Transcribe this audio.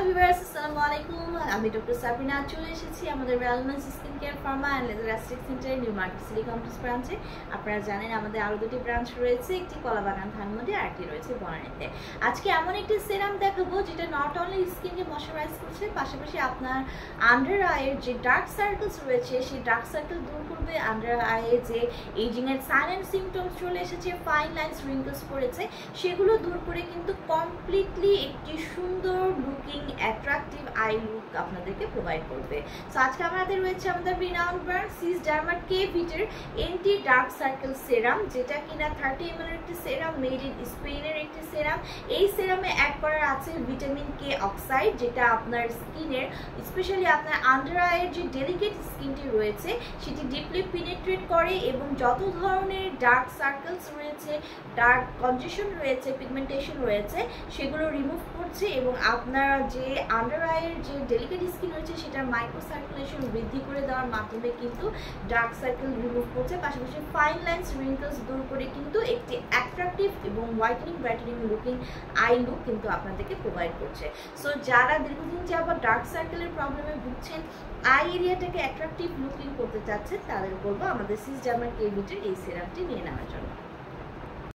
Viewers আসসালামু আলাইকুম। আমি ডক্টর সাবিনা চলে এসেছি আমাদের wellness skin care pharma and laser aesthetic সেন্টারে নিউ মার্কেট সিটি কমপ্লেক্স ব্রাঞ্চে। আপনারা জানেন আমাদের আরও দুটি ব্রাঞ্চ রয়েছে, একটি কলাবাগান ধানমন্ডি আর একটি রয়েছে বনানীতে। আজকে এমন একটি সিরাম দেখাবো যেটা নট অনলি স্কিনকে ময়শ্চারাইজ করছে, পাশাপাশি আপনার আন্ডার আইয়ের যে ডার্ক সার্কেলস রয়েছে সেই ডার্ক সার্কেল দূর করবে। আন্ডার আইয়ে যে এজিংয়ের সাইন অ্যান্ড সিমটমস চলে এসেছে, ফাইন লাইনস রিঙ্কলস পড়েছে, সেগুলো দূর করে কিন্তু কমপ্লিটলি একটি সুন্দর লুকিং অ্যাট্রাকটিভ আই লুক আপনাদেরকে প্রোভাইড করবে। সো আজকে আমাদের রয়েছে আমাদের রিনাউন্ড ব্র্যান্ড সিস ডার্মা কে ভিটের এন্টি ডার্ক সার্কেল সেরাম, যেটা কিনা 30 ml একটি সেরাম, মেড ইন স্পেনের একটি সেরাম। এই সেরামে অ্যাড করা আছে ভিটামিন কে অক্সাইড, যেটা আপনার স্কিনের স্পেশালি আপনার আন্ডার আইয়ের যে ডেলিকেট স্কিনটি রয়েছে সেটি ডিপলি পিনেট্রেট করে এবং যত ধরনের ডার্ক সার্কেলস রয়েছে, ডার্ক কনজেশন রয়েছে, পিগমেন্টেশন রয়েছে, সেগুলো রিমুভ করছে এবং আপনার যে আন্ডার আইয়ের যে ডেলিকেট স্কিন রয়েছে সেটার মাইক্রো সার্কুলেশন বৃদ্ধি করে দেওয়ার মাধ্যমে কিন্তু ডার্ক সার্কেল রিমুভ করছে, পাশাপাশি ফাইন লাইনস রিঙ্কলস দূর করে কিন্তু একটি অ্যাট্রাকটিভ এবং whitening brightening looking I look কিন্তু আপনাদেরকে প্রোভাইড করছে। সো যারা দীর্ঘদিন যাবত ডার্ক সার্কেলের প্রবলেমে ভুগছেন, আই এরিয়াটাকে অ্যাট্রাকটিভ লুকিং করতে চাচ্ছেন, তাদের বলবো আমাদের সিস ডার্মা কে ভিটের এই সিরামটি নিয়ে নেওয়ার জন্য।